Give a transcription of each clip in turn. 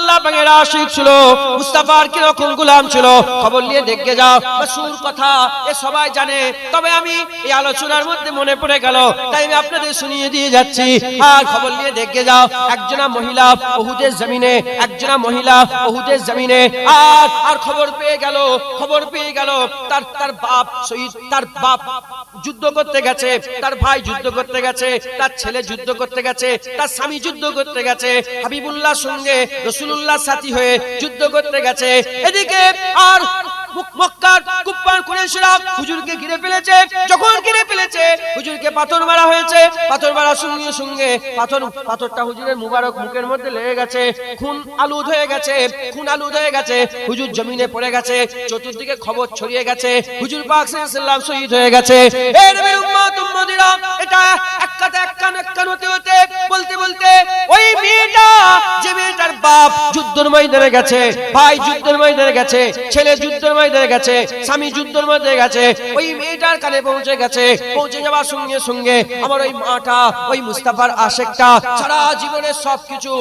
আল্লাহ পাকের আশিক ছিল, মুস্তাফার কি রকম গোলাম ছিল, খবর নিয়ে দেখে যাও। মাশহুর কথা, এ সবাই জানে, তবে আমি এই আলোচনার মধ্যে মনে পড়ে গেল, তাই আমি আপনাদের শুনিয়ে দিয়ে যাচ্ছি। আর খবর নিয়ে দেখে যাও, একজনা মহিলা উহুদের জমিনে, একজনা মহিলা উহুদের জমিনে, আর খবর পেয়ে গেল তার বাপ শহীদ, তার বাপ যুদ্ধ করতে গেছে, তার ভাই যুদ্ধ করতে গেছে, তার ছেলে যুদ্ধ করতে গেছে, তার স্বামী যুদ্ধ করতে গেছে, হাবিবুল্লাহর সঙ্গে রাসূলুল্লাহর সাথী হয়ে যুদ্ধ করতে গেছে। এদিকে আর মক্কার কুফার কুরাইশরা হুজুরকে ঘিরে ফেলেছে। যখন ঘিরে ফেলেছে, হুজুরকে পাথর মারা হয়েছে। পাথর মারার সঙ্গে সঙ্গে পাথরটা হুজুরের মুবারক মুখের মধ্যে লেগে গেছে, খুন আলুদ হয়ে গেছে। হুজুর জমিনে পড়ে গেছে, চতুর্দিকে খবর ছড়িয়ে গেছে, হুজুর পাক সাল্লাল্লাহু আলাইহি ওয়াসাল্লাম শহীদ হয়ে গেছে। এই নবীর উম্মত উম্মতিরা, এটা এক কান হতে বলতে ওই মেয়েটা, যে মেয়েটার বাপ যুদ্ধের ময়দানে গেছে, ভাই যুদ্ধের ময়দানে গেছে, ছেলে যুদ্ধের ময়দানে গেছে, স্বামী যুদ্ধের ময়দানে গেছে, ওই মেয়েটার কানে পৌঁছে গেছে। পৌঁছে যাওয়ার সঙ্গে সঙ্গে আমার ওই মাটা, ওই মুস্তাফার আশিকটা সারা জীবনের সবকিছু,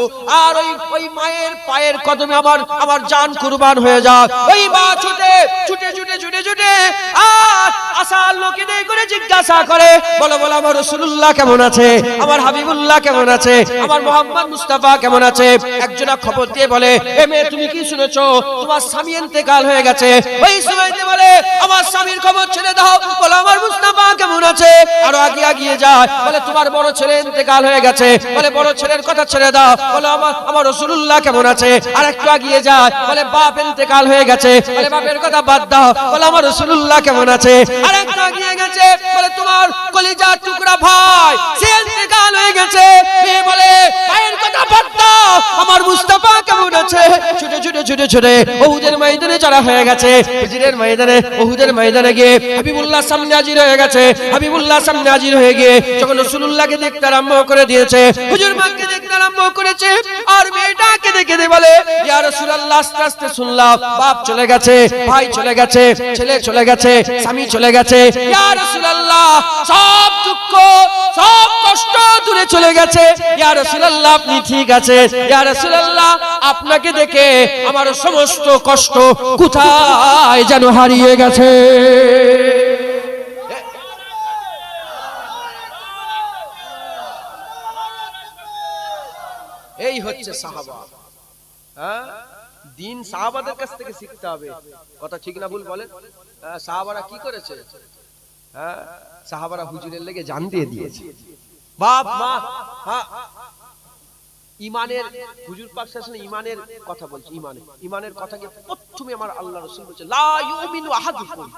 আর ওই মায়ের পায়ের কদমে আমার জান কুরবান হয়ে যাক। ওই মা ছুটে আর আসার লোকেদের করে জিজ্ঞাসা করে, বলো আমার রাসূলুল্লাহ কেমন আছে, আমার হাবিবুল্লাহ কেমন আছে, আমার মুহাম্মদ মুস্তাফা কেমন আছে। একজনা খবর দিয়ে বলে, এ মেয়ে তুমি কি শুনেছো, তোমার স্বামী ইন্তেকাল হয়ে গেছে। ওই সময়তে বলে, আমার স্বামীর খবর ছেড়ে দাও, বলো আমার মুস্তাফা কেমন আছে। আরো আগিয়ে যায়, বলে তোমার বড় ছেলে ইন্তেকাল হয়ে গেছে, বলে বড় ছেলের কথা ছেড়ে দাও, বলো আমার রাসূলুল্লাহ কেমন আছে। আর একটু আগিয়ে যায়, বলে বাপ ইন্তেকাল হয়ে গেছে, বলে বাপের কথা বাদ দাও, বলে আমার রাসূলুল্লাহ কেমন আছে। আর একটু আগিয়ে গেছে, বলে তোমার কলিজার টুকরা ভাই সে ইন্তেকাল হয়ে গেছে। মেয়ে বলে, ভাইয়ের কথা বাদ দাও, আমার মুস্তাফা কেমন আছে। ছুটে উহুদের ময়দানে চড়া হয়ে গেছে। উহুদের ময়দানে গিয়ে হাবিবুল্লাহ সামনে হাজির হয়ে গিয়ে যখন রাসূলুল্লাহকে দেখতে আরম্ভ করে দিয়েছে, হুজুর মাকে দেখতে আরম্ভ করেছে, আর মেয়েটাকে দেখে বলে, ইয়া রাসূলুল্লাহ, আস্তে আস্তে শুনলাম বাপ চলে গেছে, ভাই চলে গেছে, ছেলে চলে গেছে, স্বামী চলে গেছে। ইয়া রাসূলুল্লাহ, সব দুঃখ সব কষ্ট দূরে চলে গেছে। ইয়া রাসূলুল্লাহ, আপনি ঠিক আছে। ইয়া রাসূলুল্লাহ, আপনাকে দেখে আমার সমস্ত কষ্ট কোথায় যেন হারিয়ে গেছে। এই হচ্ছে সাহাবা। দিন সাহাবাদের কাছ থেকে শিখতে হবে। কথা ঠিক না ভুল বলেন? সাহাবারা কি করেছে? সাহাবারা হুজুরের লেগে জান দিয়ে দিয়েছে। বাপ মা, ইমানের, হুজুর পাক সাল্লাল্লাহু আলাইহি ওয়াসাল্লাম ইমানের কথা বলছে। ইমানের কথাকে প্রথমে আমার আল্লাহ রাসূল বলছে, লা ইউমিনু আহাদুকুম।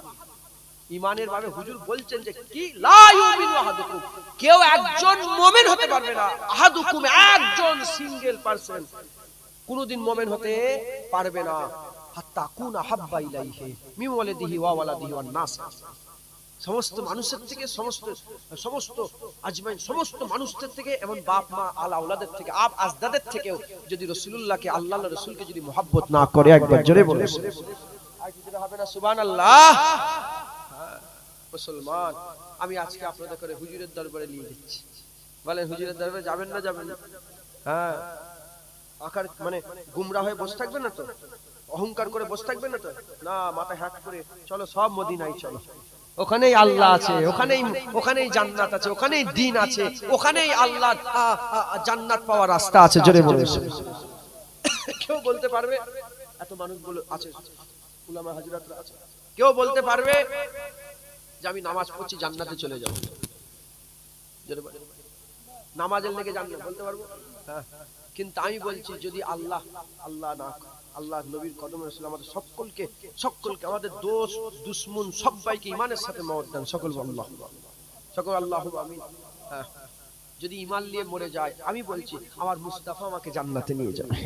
ইমানের ভাবে হুজুর বলছেন যে কি, লা ইউমিনু আহাদুকুম, কেউ একজন মুমিন হতে পারবে না। আহাদুকুম, একজন সিঙ্গেল পারসন কোনদিন মুমিন হতে পারবে না। হাত্তা কুনা হাব্বা ইলাইহি মিন ওয়ালিদিহি ওয়া ওয়ালাদিহি ওয়ান নাস। সমস্ত মানুষের থেকে, সমস্ত আজমাইন, সমস্ত মানুষদের থেকে, এবং বাপ মা আলা আওলাদের থেকে, আপ আজদাদের থেকেও যদি রাসূলুল্লাহকে, আল্লাহর রাসূলকে যদি মহব্বত না করে, একবার জোরে বলে আর কি হবে না? সুবহানাল্লাহ। মুসলমান, আমি আজকে আপনাদের করে হুজুরের দরবারে নিয়ে যাচ্ছি। বলেন হুজুরের দরবারে যাবেন না যাবেন না? আকার মানে গুমরা হয়ে বসে থাকবেন না তো, অহংকার করে বসে থাকবেন না তো, না মাথা হ্যাক করে চলো সব মদিনায় চলো। ওখানেই আল্লাহ আছে, ওখানেই জান্নাত আছে, ওখানেই দ্বীন আছে, ওখানেই আল্লাহ জান্নাত পাওয়ার রাস্তা আছে। জোরে বলে কেউ বলতে পারবে? এত মানুষগুলো আছে, উলামা হাজরাতরা আছে, কেউ বলতে পারবে যে আমি নামাজ পড়ছি জান্নাতে চলে যাব? জোরে বলে, নামাজের লেগে জান্নাত বলতে পারবো? কিন্তু আমি বলছি, যদি আল্লাহ না, আল্লাহ নবীর কদমে রাসূল আমাদের সকলকে আমাদের দোস্ত দুশমন সবাইকে ঈমানের সাথে মওত দান। সকল আল্লাহু আমিন। যদি ঈমান নিয়ে মরে যায়, আমি বলছি আমার মুস্তাফা আমাকে জান্নাতে নিয়ে যাবে,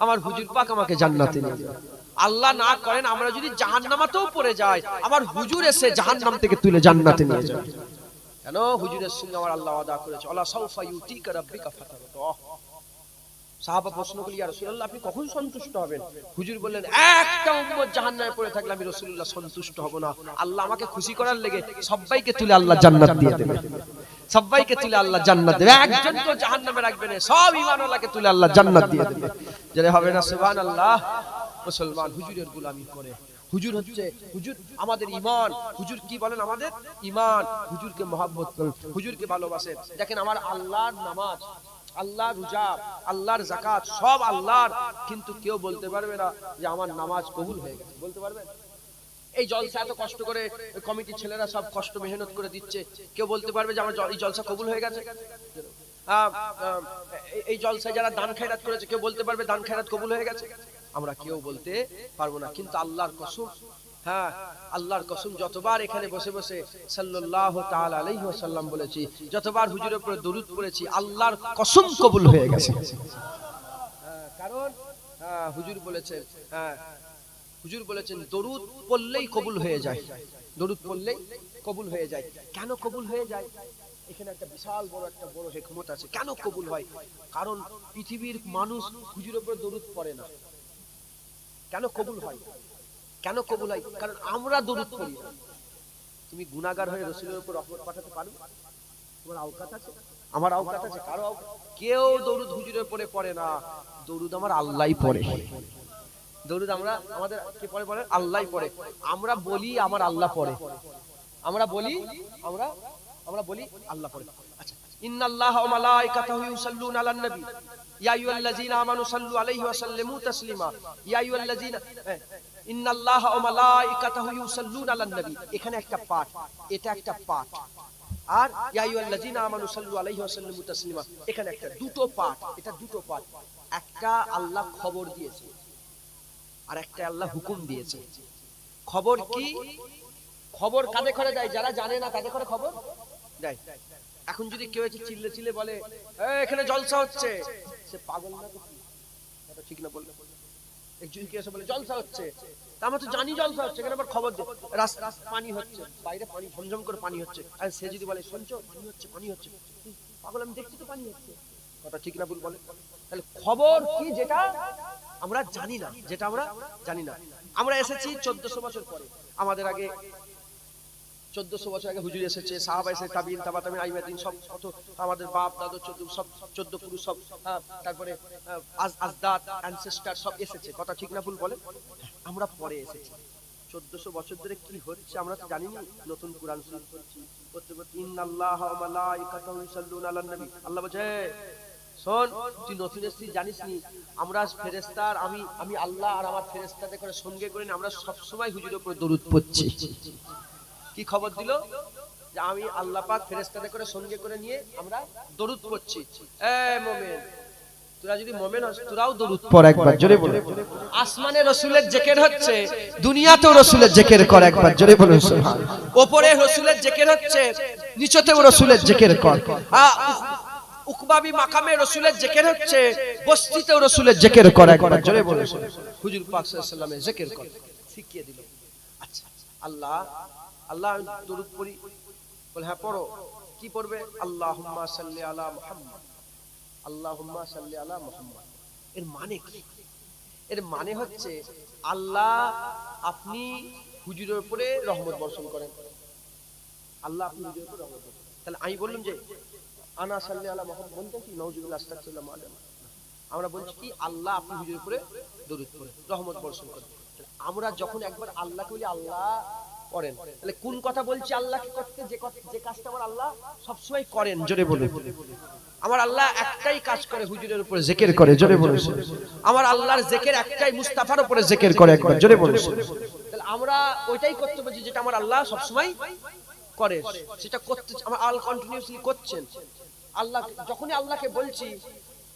আমার হুজুর পাক আমাকে জান্নাতে নিয়ে যাবে। আল্লাহ না করেন আমরা যদি জাহান্নামেও পড়ে যাই, আমার হুজুর এসে জাহান্নাম থেকে তুলে জান্নাতে নিয়ে যাবে। কেন? হুজুরের সঙ্গে আমার আল্লাহ ওয়াদা করেছে, আলা সাউফা ইউতিকা রাব্বিকা ফাতারদা। সাহাবা প্রশ্ন করলেন, ইয়া রাসূলুল্লাহ, আপনি কখন সন্তুষ্ট হবেন? হুজুর বললেন, একটা উম্মত জাহান্নামে পড়ে থাকলে আমি রাসূলুল্লাহ সন্তুষ্ট হব না। আল্লাহ আমাকে খুশি করার লেগে সবাইকে তুলে আল্লাহ জান্নাত দিয়ে দেবে, সবাইকে তুলে আল্লাহ জান্নাত দেবে, একজনকে জাহান্নামে রাখবে না, সব ঈমানওয়ালাকে তুলে আল্লাহ জান্নাত দিয়ে দেবে। যারা হবে না সুবহানাল্লাহ। মুসলমান হুজুরের গোলামি করে। হুজুর হচ্ছে হুজুর আমাদের ঈমান। হুজুর কি বলেন? আমাদের ঈমান। হুজুরকে মহব্বত করেন, হুজুরকে ভালোবাসেন। দেখেন আমার আল্লাহর নামাজ, আল্লাহর রোজা, আল্লাহর যাকাত সব আল্লাহর, কিন্তু কেউ বলতে পারবে না যে আমার নামাজ কবুল হয়ে গেছে। বলতে পারবে? এই জলসা এত কষ্ট করে কমিটির ছেলেরা সব কষ্ট মেহনত করে দিচ্ছে, কেউ বলতে পারবে যে আমার এই জলসা কবুল হয়ে গেছে? এই জলসায় যারা দান খায়রাত করেছে, কেউ বলতে পারবে দান খায়রাত কবুল হয়ে গেছে? আমরা কেউ বলতে পারবো না। কিন্তু আল্লাহর কসম, হ্যাঁ আল্লাহর কসম, যতবার এখানে বসে বসে সাল্লাল্লাহু তাআলা আলাইহি ওয়াসাল্লাম বলেছি, যতবার হুজুরের উপরে দরুদ পড়েছি, আল্লাহর কসম কবুল হয়ে গেছে। কারণ হুজুর বলেছেন, হুজুর বলেছেন দরুদ পড়লেই কবুল হয়ে যায়, দরুদ পড়লেই কবুল হয়ে যায়। কেন কবুল হয়ে যায়? এখানে একটা বিশাল বড় একটা বড় হিকমত আছে। কেন কবুল হয়? কারণ পৃথিবীর মানুষ হুজুরের উপরে দরুদ পড়ে না। কেন কবুল হয়? কেন কবুল হয়? কারণ আমরা দরুদ পড়ি। তুমি গুনাহগার হয়ে রাসূলের উপর রহমত পাঠাতে পারবে? তোমার আওকাত আছে? আমার আওকাত আছে? কারো আওকাত? কেউ দরুদ হুজুরের উপরে পড়ে না। দরুদ আমার আল্লাহই পড়ে। দরুদ আমরা আমাদের কে পড়ে? বলে আল্লাহই পড়ে। আমরা বলি আমার আল্লাহ পড়ে। আমরা বলি আমরা বলি আল্লাহ পড়ে। আচ্ছা, ইন্নাল্লাহা ওয়া মালাইকাতাহু ইউসাল্লুনা আলান নবী ইয়া আইয়ুহাল্লাযীনা আমানু সাল্লু আলাইহি ওয়া সাল্লিমু তাসলিমা ইয়া আইয়ুহাল্লাযীনা ইন্নাল্লাহা ওয়া মালাইকাতাহু ইউসাল্লুনা আলান নবী। এখানে একটা পাঠ, এটা একটা পাঠ। আর ইয়া আইয়ুহাল্লাযীনা আমানু সাল্লু আলাইহি ওয়া সাল্লিমু তাসলিমা, এখানে একটা, দুটো পাঠ। এটা দুটো পাঠ। একটা আল্লাহ খবর দিয়েছে আর একটা আল্লাহ হুকুম দিয়েছে। খবর কি? খবর কাদের করে দেয়? যারা জানে না তাদের করে খবর দেয়। এখন যদি কেউ এসে চিল্লে চিল্লে বলে এখানে জলসা হচ্ছে, সে পাগল না? তো এটা ঠিক না বললে? একজন কি এসে বলে জলসা হচ্ছে, তা আমরা তো জানি জলসা হচ্ছে, কেন আবার খবর দে? রাস্তা পানি হচ্ছে, বাইরে পানি ঝমঝম করে পানি হচ্ছে, আর সে যদি বলে শুনছো পানি হচ্ছে, পানি হচ্ছে, পাগল আমি দেখছি তো পানি হচ্ছে, কথা ঠিক না ভুল বলে? তাহলে খবর কি? যেটা আমরা জানি না, যেটা আমরা জানি না। আমরা এসেছি 1400 বছর পরে। আমাদের আগে 1400 বছর আগে হুজুর এসেছে, সাহাবা এসেছে, তাবিঈন, তাবা তাবিঈন, আইমাদিন সব কত আমাদের বাপ দাদু 14 পুরুষ সব, তারপরে আজদাদ অ্যানসেস্টর সব এসেছে, কথা ঠিক না ভুল বলে? আমরা পরে এসেছি। 1400 বছর ধরে কি হচ্ছে আমরা তো জানি না। নতুন কুরআন শরীফ পড়ছি, পড়তে পড়তে ইন্নাল্লাহা ওয়া মালাইকাতাহু ইউসাল্লুনা আলান নবী, আল্লাহ বলে শোন তুই নতুন এসেছিস জানিস নি, আমরা ফেরেশতার আমি আল্লাহ আর আমার ফেরেশতাদের করে সঙ্গে করে আমরা সব সময় হুজুরের উপর দরুদ পড়ছি। কি খবর দিল? যে আমি আল্লাহ পাক ফেরেশতাদের করে সঙ্গে করে নিয়ে আমরা দরুদ পড়ছি। এ মুমিন, তোরা যদি মুমিন হস তোরাও দরুদ পড় একবার, জোরে বল। আসমানে রাসূলের জিকির হচ্ছে, দুনিয়াতেও রাসূলের জিকির কর একবার, জোরে বলুন সুবহানাল্লাহ। উপরে রাসূলের জিকির হচ্ছে, নিচেতেও রাসূলের জিকির কর। উকবাবি মাকামে রাসূলের জিকির হচ্ছে, বস্তিতেও রাসূলের জিকির কর একবার, জোরে বলুন। হুজুর পাক সাল্লাল্লাহু আলাইহি ওয়াসাল্লামের জিকির কর শিখিয়ে দিল। আচ্ছা, আল্লাহ দরুদ পড়ি, বলে হ্যাঁ পড়ো। কি পড়বে? আল্লাহুম্মা সাল্লি আলা মুহাম্মাদ, আল্লাহুম্মা সাল্লি আলা মুহাম্মাদ। এর মানে কি? এর মানে হচ্ছে আল্লাহ আপনি হুজুরের উপরে রহমত বর্ষণ করেন। আল্লাহ আপনি হুজুরের উপরে রহমত বর্ষণ। তাহলে আমি বললাম যে আনা সাল্লি আলা মুহাম্মাদ বলতে কি নাউজুবিল্লাহ আস্তাগফিরুল্লাহ মাআলিম। আমরা বলছি কি আল্লাহ আপনি হুজুরের উপরে দরুদ পড়ে রহমত বর্ষণ করেন। আমরা যখন একবার আল্লাহকে বলি আল্লাহ করেন, তাহলে কোন কথা বলছি? আল্লাহকে করতে যে কাজটা আমার আল্লাহ সবসময় করেন, জোরে বলুন। আমার আল্লাহ একটাই কাজ করে, হুজুরের উপরে জিকির করে, জোরে বলুন। আমার আল্লাহর জিকির একটাই, মুস্তাফার উপরে জিকির করে একবার, জোরে বলুন। তাহলে আমরা ওইটাই করতে বলছি যেটা আমার আল্লাহ সবসময় করে, সেটা করতে আমার আল কন্টিনিউয়াসলি করছেন। আল্লাহ যখনই আল্লাহকে বলছি,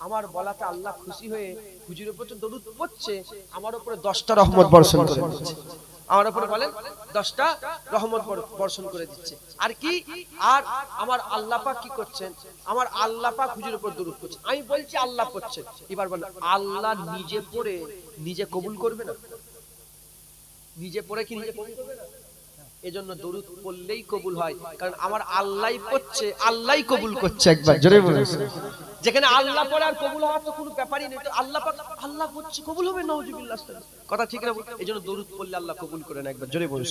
আমার বলাতে আল্লাহ খুশি হয়ে হুজুরের উপর দরুদ পড়ছে, আমার উপরে 10টা রহমত বর্ষণ করে দিচ্ছে। আমার উপরে বলেন 10টা রহমত বর্ষণ করে দিচ্ছে। আর কি? আর আমার আল্লাহ পাক কি করছেন? আমার আল্লাহ পাক হুজুরের উপর দরুদ পড়ছে, আমি বলছি আল্লাহ পড়ছে। এবার বলেন আল্লাহ নিজে পড়ে নিজে কবুল করবে না? নিজে পড়ে কি নিজে কবুল করবে না? এজন্য দরুদ পড়লেই কবুল হয়, কারণ আমার আল্লাহই পড়ছে, আল্লাহই কবুল করছে একবার, জোরে বলুন। যেখানে আল্লাহ পড়ে আর কবুল হওয়ার তো কোনো ব্যাপারই নেই, তো আল্লাহ পাক আল্লাহ পড়ছে কবুল হবে, নাউজুবিল্লাহ, কথা ঠিক না? এজন্য দরুদ পড়লে আল্লাহ কবুল করেন একবার, জোরে বলুন।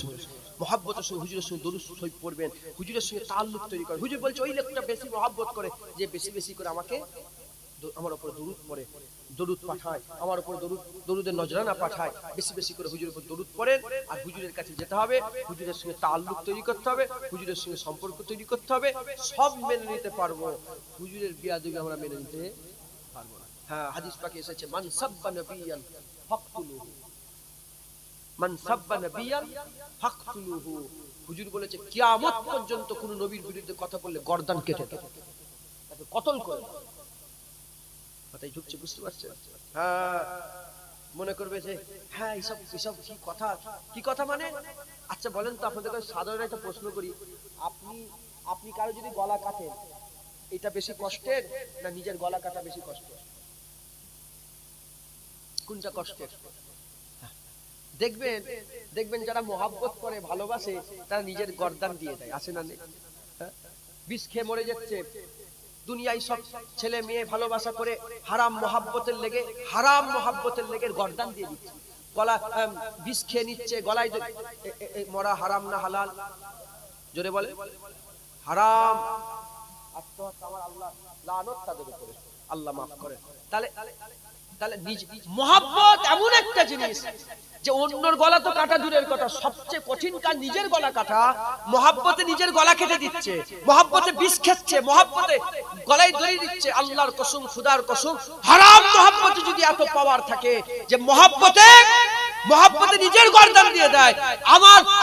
মহব্বতের সঙ্গে হুজুরের সঙ্গে দরুদ শরীফ পড়বেন, হুজুরের সঙ্গে তাআল্লুক তৈরি করেন। হুজুর বলছে ওই লোকটা বেশি মহব্বত করে, যে বেশি বেশি করে আমাকে আমার উপর দরুদ পড়ে, দরুদ পাঠায়, আমার উপর দরুদের নজরানা পাঠায়, বেশি বেশি করে হুজুরের উপর দরুদ পড়েন। আর হুজুরের কাছে যেতে হবে, হুজুরের সঙ্গে তাল্লুক তৈরি করতে হবে, হুজুরের সঙ্গে সম্পর্ক তৈরি করতে হবে, সব মেনে নিতে পারবো। হুজুরের বিয়াদবি আমরা মেনে নিতে পারবো না। হ্যাঁ, হাদিস পাকে এসেছে মান সাব্বা নবিয়ান ফাকতুলুহু, মান সাব্বা নবিয়ান ফাকতুলুহু। হুজুর বলেছে কিয়ামত পর্যন্ত কোন নবীর বিরুদ্ধে কথা বললে গর্দান কেটে দেবে, তাকে কতল করে। কথাই ঢুকছে, বুঝতে পারছেন? হ্যাঁ, মনে করবে যে হ্যাঁ এসব এসব কি কথা মানে? আচ্ছা বলেন তো, আপনাদের কাছে সাধারণ একটা প্রশ্ন করি, আপনি কারো যদি গলা কাটেন, এটা বেশি কষ্টের না নিজের গলা কাটা বেশি কষ্টের? কোনটা কষ্টের? দেখবেন যারা মোহাব্বত করে, ভালোবাসে, তারা নিজের গর্দান দিয়ে দেয়, আছে না নেই? বিষ খেয়ে মরে যাচ্ছে, দুনিয়ায় সব ছেলে মেয়ে ভালোবাসা করে হারাম মোহাব্বতের লেগে গর্দান দিয়ে দিচ্ছে, গলা বিষ খেয়ে নিচ্ছে, গলায় মরা হারাম না হালাল? জোরে বলে হারাম। আত্মহত্যা, আমার আল্লাহ লানত তাদের উপরে, আল্লাহ মাফ করে। তাহলে মোহাব্বত এমন একটা জিনিস যে অন্যর গলা তো কাটা দূরের কথা, সবচেয়ে কঠিন কাজ নিজের গলা কাটা। মোহাব্বতে নিজের গলা কেটে দিচ্ছে, মোহাব্বতে বিষ খাচ্ছে, মোহাব্বতে গলায় দড়ি দিচ্ছে। আল্লাহর কসম, খুদার কসম, হারাম মোহাব্বতে যদি এত পাওয়ার থাকে যে মোহাব্বতে নিজের গর্দান দিয়ে দেয়।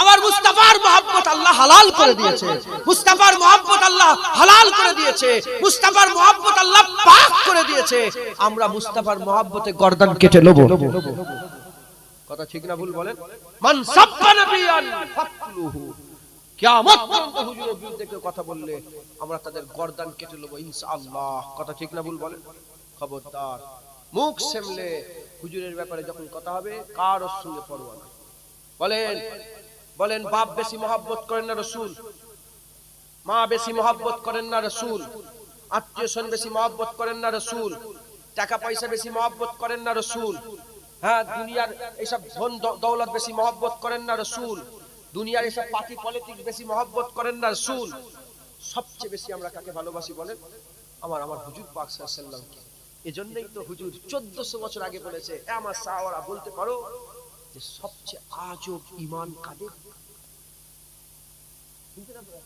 আমার মুস্তাফার মোহাব্বত আল্লাহ হালাল করে দিয়েছে, মুস্তাফার মোহাব্বত আল্লাহ হালাল করে দিয়েছে, মুস্তাফার মোহাব্বত আল্লাহ পাক করে দিয়েছে। আমরা মুস্তাফার মোহাব্বতে গর্দান কেটে নেব। কথা ঠিক না ভুল বলেন? মান সাব্বা নবিয়ান ফাকতুলুহু, কিয়ামত পর্যন্ত হুজুরের বিরুদ্ধে কেউ কথা বললে আমরা তাদের গর্দান কেটে নেব ইনশাআল্লাহ। কথা ঠিক না ভুল বলেন? খবরদার, মুখ সামলে হুজুরের ব্যাপারে যখন কথা হবে কার সঙ্গে পরোয়া না। বলেন বাপ বেশি মহব্বত করেন না রাসূল, মা বেশি মহব্বত করেন না রাসূল, আত্মীয়স্বজন বেশি মহব্বত করেন না রাসূল, টাকা পয়সা বেশি মহব্বত করেন না রাসূল, হ্যাঁ দুনিয়ার এইসব ধন দৌলত বেশি মহব্বত করেন না রাসূল, দুনিয়ার এইসব পার্টি পলিটিক্স বেশি মহব্বত করেন না রাসূল। সবচেয়ে বেশি আমরা কাকে ভালোবাসি বলেন? আমার হুজুর পাক সাল্লাল্লাহু আলাইহি ওয়াসাল্লামকে। এজন্যই তো হুজুর 1400 বছর আগে বলেছে, আমার সাহাবারা বলতে পারো যে সবচেয়ে আজব ঈমান কাদের?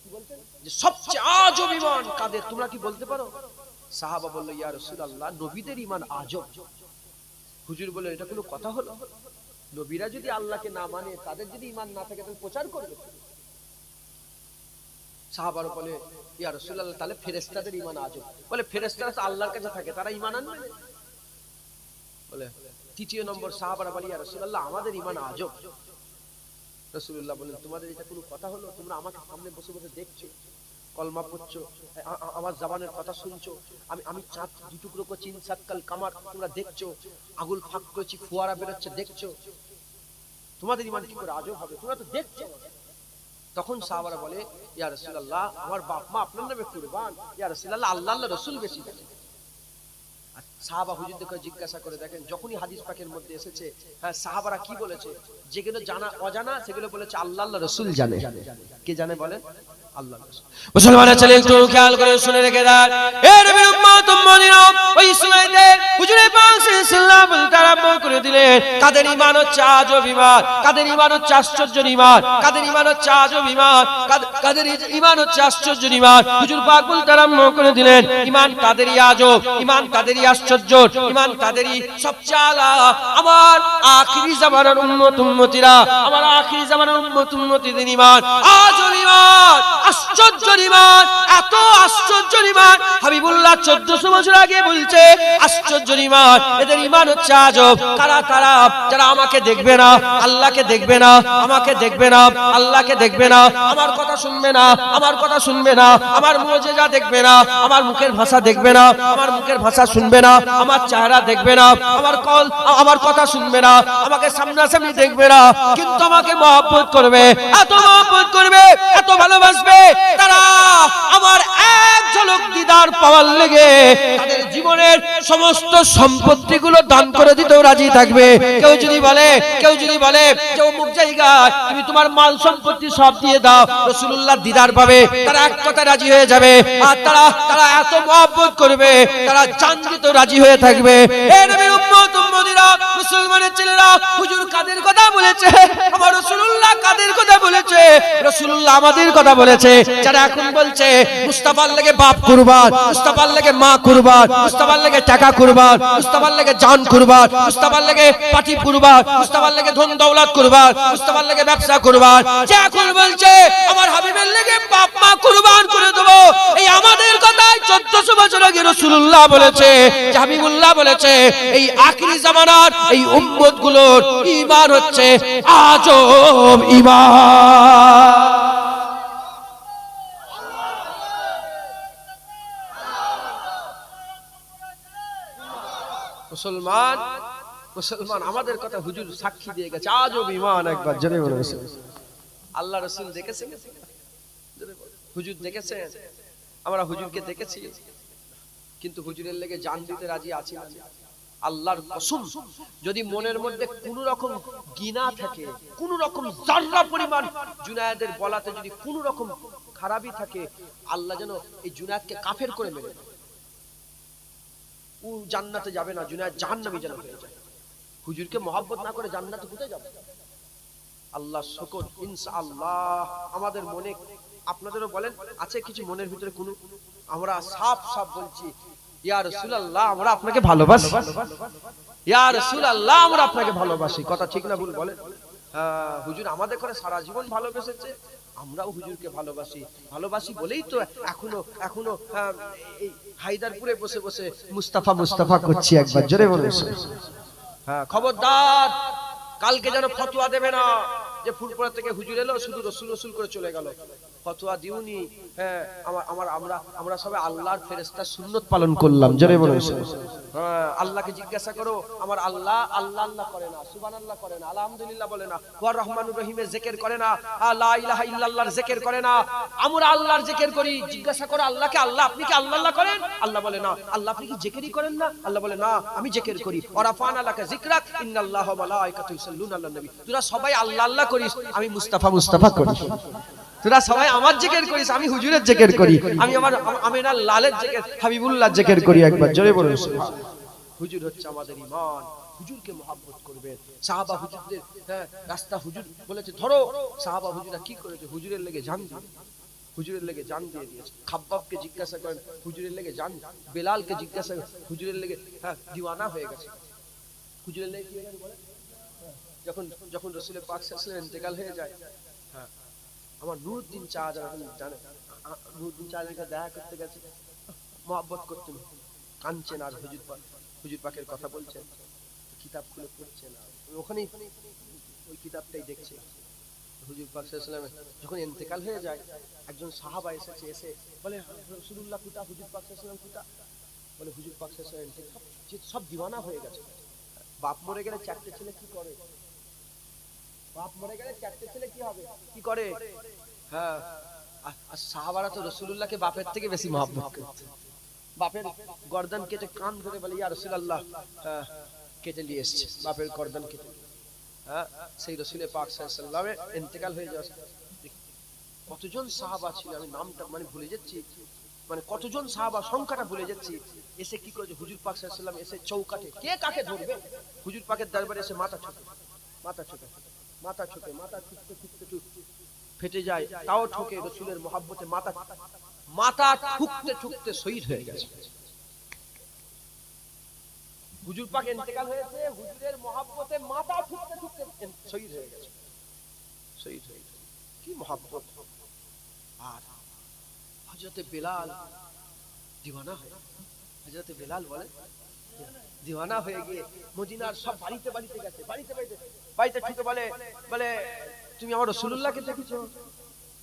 কি বলতেন যে সবচেয়ে আজব ঈমান কাদের? তোমরা কি বলতে পারো? সাহাবা বলল, ইয়া রাসূলুল্লাহ, নবীদের ঈমান আজব। হুজুর বলে, এটা কোনো কথা হলো? নবীরা যদি আল্লাহকে না মানে, তাদের যদি ঈমান না থাকে, তাহলে প্রচার করবে? সাহাবারা বলে, ইয়া রাসূলুল্লাহ, তাহলে ফেরেশতাদের ঈমান আজব। বলে, ফেরেশতারা তো আল্লাহর কাছে থাকে, তারা ঈমান আনবে? বলে, তৃতীয় নম্বর সাহাবারা বলে, ইয়া রাসূলুল্লাহ, আমাদের ঈমান আজব। রাসূলুল্লাহ বলেন, তোমাদের এটা কোনো কথা হলো? তোমরা আমাকে সামনে বসে বসে দেখছো, কলমা পড়ছো, আমার জবানের কথা শুনছো, আমি চাঁদ দুটুকরো করছি, ইনসাক্কাল কামার, তোমরা দেখছো, আগুল ফাঁক করেছি, ফোয়ারা বেরোচ্ছে, দেখছো। তোমাদের ঈমান কি করে আজব হবে? তোমরা তো দেখছো। তখন সাহাবারা বলে, ইয়া রাসূলুল্লাহ, আমার বাপ মা আপনার নামে কুরবান, ইয়া রাসূলুল্লাহ, আল্লাহর রাসূল বেশি জানেন। আর সাহাবা হুজুরদেরকে জিজ্ঞাসা করে দেখেন, যখনই হাদিস পাকের মধ্যে এসেছে, হ্যাঁ সাহাবারা কি বলেছে? যেগুলো জানা অজানা সেগুলো বলেছে আল্লাহর রাসূল জানে। কে জানে বলেন? আল্লাহ রাসূল। মুসলমানরা চলে একটু খেয়াল করে শুনে রেখে দেন, এ নবীর উম্মত উম্মতিরা, ওই সময়তে হুজুরে পাক সাল্লাল্লাহু আলাইহি ওয়াসাল্লাম আরম্ভ করে দিলেন, কাদের ঈমান হচ্ছে আজব ঈমান, কাদের ঈমান হচ্ছে আশ্চর্য ঈমান, কাদের ঈমান হচ্ছে আজব ঈমান, কাদের ঈমান হচ্ছে আশ্চর্য ঈমান। হুজুর পাক বলতে আরম্ভ করে দিলেন, ঈমান কাদেরই আজব, ঈমান কাদেরই আশ্চর্য, ঈমান কাদেরই সবচেয়ে আলা। আমার আখিরি জামানার উম্মত উম্মতিরা, আমার আখিরি জামানার উম্মত উম্মতিদের ঈমান আজব ঈমান, আশ্চর্য ঈমান, এত আশ্চর্য ঈমান। হাবিবুল্লাহ 1400 বছর আগে বলছে আশ্চর্য ঈমান, এদের ঈমান হচ্ছে আজব। কারা? যারা আমাকে দেখবে না, আল্লাহকে দেখবে না, আমাকে দেখবে না, আল্লাহকে দেখবে না, আমার কথা শুনবে না, আমার কথা শুনবে না, আমার মুজিজা দেখবে না, আমার মুখের ভাষা দেখবে না, আমার মুখের ভাষা শুনবে না, আমার চেহারা দেখবে না, আমার কথা শুনবে না, আমাকে সামনাসামনি দেখবে না, কিন্তু আমাকে মহব্বত করবে, এত মহব্বত করবে, এত ভালোবাসবে। তারা আমার এক ঝলক দিদার দিদার পাওয়ার লেগে তাদের জীবনের সমস্ত সম্পত্তিগুলো দান করে দিতেও রাজি থাকবে। কেউ যদি বলে যে অমুক জায়গায় তুমি তোমার মাল সম্পত্তি সব দিয়ে দাও, রাসূলুল্লাহ দিদার পাবে, তারা এক কথা রাজি হয়ে যাবে। আর তারা এত মহব্বত করবে, তারা জান দিতেও রাজি হয়ে থাকবে। হে নবীর উম্মত উম্মতিরা, মুসলমানের ছেলেরা, হুজুর কাদের কথা বলেছে? আমার রাসূলুল্লাহ কাদের কথা বলেছে? রাসূলুল্লাহ আমাদের কথা বলেছে। যারা এখন বলছে মুস্তাফার লাগে বাপ কুরবান, মুস্তাফার লাগে মা কুরবান, মুস্তাফার লাগে টাকা কুরবান, মুস্তাফার লাগে জান কুরবান, মুস্তাফার লাগে পাটি কুরবান, মুস্তাফার লাগে ধন দৌলত কুরবান, মুস্তাফার লাগে ব্যবসা কুরবান, যে এখন বলছে আমার হাবিবের লাগে বাপ মা কুরবান করে দেব, এই আমাদের কথাই 1400 বছর আগে রাসূলুল্লাহ বলেছে, হাবিবুল্লাহ বলেছে। এই আখিরি জামানার এই উম্মতগুলোর ঈমান হচ্ছে আজব ঈমান। মুসলমান আমাদের কথা হুজুর সাক্ষী দিয়ে গেছে, আজব ঈমান। একবার জোরে বলুন আল্লাহ রাসূল দেখেছেন, হুজুর দেখেছেন, আমরা হুজুরকে দেখেছি, কিন্তু হুজুরের লেগে জান দিতে রাজি আছি না। আল্লাহর কসম, যদি মনের মধ্যে কোন রকম গিনা থাকে, কোন রকম যাররা পরিমাণ জুনায়েদের বলাতে যদি কোন রকম খারাপই থাকে, আল্লাহ যেন এই জুনায়েদকে কাফের করে মেরে দেয়। ও জান্নাতে যাবে না, জুনায়েদ জাহান্নামী যেন হয়ে যায়। হুজুরকে মহব্বত না করে জান্নাতে কোথায় যাবে? আল্লাহ শুকর, ইনশাআল্লাহ আমাদের মনে, আপনাদেরও বলেন আছে কিছু মনের ভিতরে কোন, আমরা সাফ বলছি ইয়া রাসূলুল্লাহ আমরা আপনাকে ভালোবাসি, ইয়া রাসূলুল্লাহ আমরা আপনাকে ভালোবাসি। কথা ঠিক না ভুল বলেন? হুজুর আমাদের করে সারা জীবন ভালোবেসেছে, আমরাও হুজুরকে ভালোবাসি বলেই তো এখনো এই হায়দারপুরে বসে বসে মুস্তাফা করছি। একবার জোরে বলুন। খবরদার, কালকে যেন ফতোয়া দেবে না যে ফুলপুরা থেকে হুজুর এলো শুধু রসুল করে চলে গেল। ফতোয়া দিউনি। আমরা সবাই আল্লাহর ফেরেশতার সুন্নত পালন করলাম। জোরে বলুন। আল্লাহকে জিজ্ঞাসা করো, আমার আল্লাহ করে না, সুবহানাল্লাহ করে না, আলহামদুলিল্লাহ বলে না, ওয়ার রহমানুর রহিমের জিকির করে না, লা ইলাহা ইল্লাল্লাহর জিকির করে না। আমরা আল্লাহর জিকির করি। জিজ্ঞাসা করো আল্লাহকে, আল্লাহ আপনি কি আল্লাহ করেন? আল্লাহ বলে না। আল্লাহ আপনি কি জিকিরই করেন না? আল্লাহ বলে না, আমি জিকির করি। ওয়ারাফানা লাকা যিকরাক ইন্নাল্লাহা ওয়া মালায়েকাতুহু ইউসাল্লুনা আলান নবী। তোরা সবাই আল্লাহ করিস, আমি মুস্তাফা করি। তোরা সবাই আমার জিকির করিস, আমি হুজুরের জিকির করি। আমি আমার আমিনার লালের জিকির, হাবিবুল্লাহর জিকির করি। একবার জোরে বলুন সুবহানাল্লাহ। হুজুর হচ্ছে আমাদের ঈমান। হুজুরকে মহব্বত করবেন। সাহাবা হুজুরদের রাস্তা হুজুর বলেছে ধরো, সাহাবা হুজুররা কি করেছে? হুজুরের লেগে জান দিয়ে দিয়েছে। খাব্বাবকে জিজ্ঞাসা করেন, হুজুরের লেগে জান। বেলালকে জিজ্ঞাসা করেন, হুজুরের লেগে দিওয়ানা হয়ে গেছে। হুজুরের লেগে কি হয়ে বলে? যখন রাসূল পাক সাল্লাল্লাহু আলাইহি ওয়াসাল্লাম ইন্তেকাল হয়ে যায়, আমার নুরউদ্দিন চাচা জানে, নুরউদ্দিন চাচার কাছে দেখা করতে গেছে, মহব্বত করতেন, কাঁদছেন আর হুজুর পাকের কথা বলছেন, কিতাব খুলে পড়ছেন। ওখানেই ওই কিতাবটাই দেখছে। হুজুর পাক সাল্লাল্লাহু আলাইহি ওয়াসাল্লাম যখন ইন্তেকাল হয়ে যায়, একজন সাহাবা এসে বলে রাসূলুল্লাহ কুতা, হুজুর পাক সাল্লাল্লাহু আলাইহি ওয়াসাল্লাম কুতা? বলে হুজুর পাক সাল্লাল্লাহু আলাইহি ওয়াসাল্লাম সব দিওয়ানা হয়ে গেছে। বাপ মরে গেলে চারটে ছেলে কি করে? বাপ মরে গেলে চারটে ছেলে কি করে? আর সাহাবারা তো রাসূলুল্লাহকে বাপের থেকে বেশি মহব্বত করতেন। বাপের গর্দান কেটে কান ধরে বলে ইয়া রাসূলুল্লাহ, কেটে নিয়ে এসেছে বাপের গর্দান কেটে। সেই রাসূল পাক সাল্লাল্লাহু আলাইহি ওয়াসাল্লামের ইন্তেকাল হয়ে যাওয়া, কতজন সাহাবা ছিল আমি নামটা ভুলে যাচ্ছি, কতজন সাহাবা সংখ্যাটা ভুলে যাচ্ছি। এসে কি করেছে? হুজুর পাক সাল্লাল্লাহু আলাইহি ওয়াসাল্লাম এসে চৌকাঠে, কে কাকে ধরবে? হুজুর পাকের দরবারে এসে মাথা ঠুকে ফেটে যায়, তাও ঠকে। রাসূলের মহব্বতে মাথা ঠুকতে শহীদ হয়ে গেছে। হুজুর পাক ইন্তেকাল হয়েছে, হুজুরের মহব্বতে মাথা ঠুকতে শহীদ হয়ে গেছে। কি মহব্বত! আর হযরতে বেলাল দিওয়ানা হয়। হযরতে বেলাল বলে দিওয়ানা হয়ে গিয়ে মদিনার সব বাড়িতে গেছে, বাড়িতে ঠুকে বলে তুমি আমার রাসূলুল্লাহকে দেখেছো?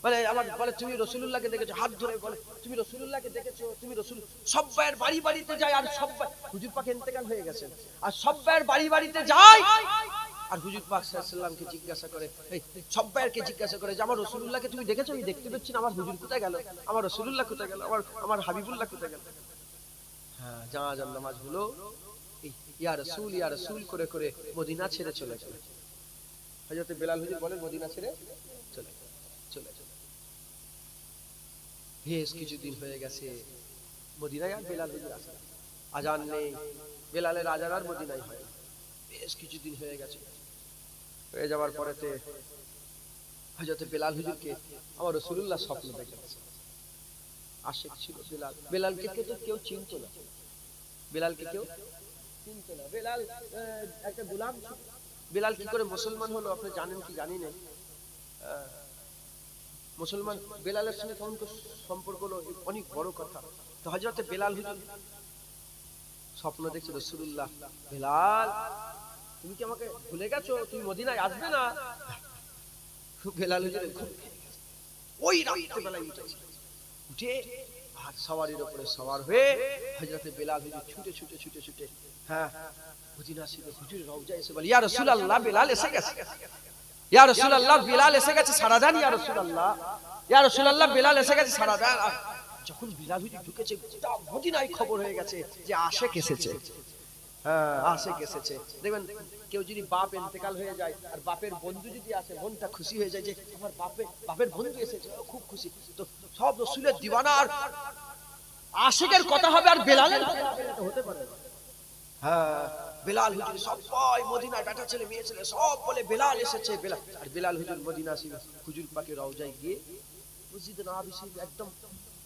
বলে তুমি রাসূলুল্লাহকে দেখেছো? হাত ধরে বলে তুমি রাসূলুল্লাহকে দেখেছো? তুমি রাসূল। সব ভাইয়ের বাড়িতে যায়, আর সব হুজুর পাক ইন্তেকাল হয়ে গেছে, আর সব ভাইয়ের বাড়িতে যায়। আর হুজুর পাক সাল্লাল্লাহু আলাইহি ওয়াসাল্লামকে জিজ্ঞাসা করে, এই সব্বাইকে জিজ্ঞাসা করে যে আমার রাসূলুল্লাহকে তুমি দেখেছো? আমি দেখতে পাচ্ছি না, আমার হুজুর কোথায় গেল, আমার রাসূলুল্লাহ কোথায় গেল, আমার হাবিবুল্লাহ কোথায় গেল? হ্যাঁ, জানাজার নামাজ হলো, এই ইয়া রাসূল করে করে মদিনা ছেড়ে চলে গেল। হযরত বেলাল হুজুর বলেন মদিনা ছেড়ে চলে চলে বেশ কিছুদিন হয়ে গেছে, মদিনায় আর বেলাল হুজুর আসে না, আজান নেই, বেলালের আজান আর মদিনায় হয় না। বেশ কিছুদিন হয়ে গেছে, হয়ে যাওয়ার পরেতে হযরত বেলাল হুজুরকে আমার রাসূলুল্লাহ স্বপ্ন দেখেছে। আশিক ছিল বেলাল, বেলালকে কেউ চিনতো না, বেলালকে কেউ চিনতো না। বেলাল একটা গোলাম ছিল। বেলাল কি করে মুসলমান হলো আপনি জানেন কি জানি না? মুসলমান বেলালের সঙ্গে কেমন সম্পর্ক হলো অনেক বড় কথা। তো হযরত বেলাল হুজুর স্বপ্ন দেখছে রাসূলুল্লাহ, বেলাল তুমি কি আমাকে ভুলে গেছো? তুমি মদিনায় আসবে না? বেলাল হুজুর ওই রাত্রিবেলায় উঠে আর সওয়ারির উপরে সওয়ার হয়ে হযরত বেলাল হুজুর ছুটে হ্যাঁ মদিনা শরীফে হুজুরের রওজায় এসে বলে, ইয়া রাসূলুল্লাহ বেলাল এসে গেছে, ইয়া রাসূলুল্লাহ বেলাল এসে গেছে, সাড়া দেন ইয়া রাসূলুল্লাহ বেলাল এসে গেছে, সাড়া দেন। যখন বেলাল হুজুর ঢুকেছে মদিনায় খবর হয়ে গেছে যে আশিক এসেছে। হ্যাঁ, আশিক এসেছে। দেখবেন কেউ যদি বাপ ইন্তেকাল হয়ে যায় আর বাপের বন্ধু যদি আসে, মনটা খুশি হয়ে যায় যে আমার বাপের বন্ধু এসেছে, খুব খুশি। তো সব রাসূলের দিওয়ানা আর আশিকের কথা হবে আর বেলালের কথা হবে না, হতে পারে না। হ্যাঁ, বেলাল হুজুর সবাই মদিনার বেটা ছেলে মেয়ে ছেলে সব বলে বেলাল এসেছে, বেলাল। আর বেলাল হুজুর মদিনা আসি হুজুর পাকের রওজায় গিয়ে মসজিদে নববী শরীফ একদম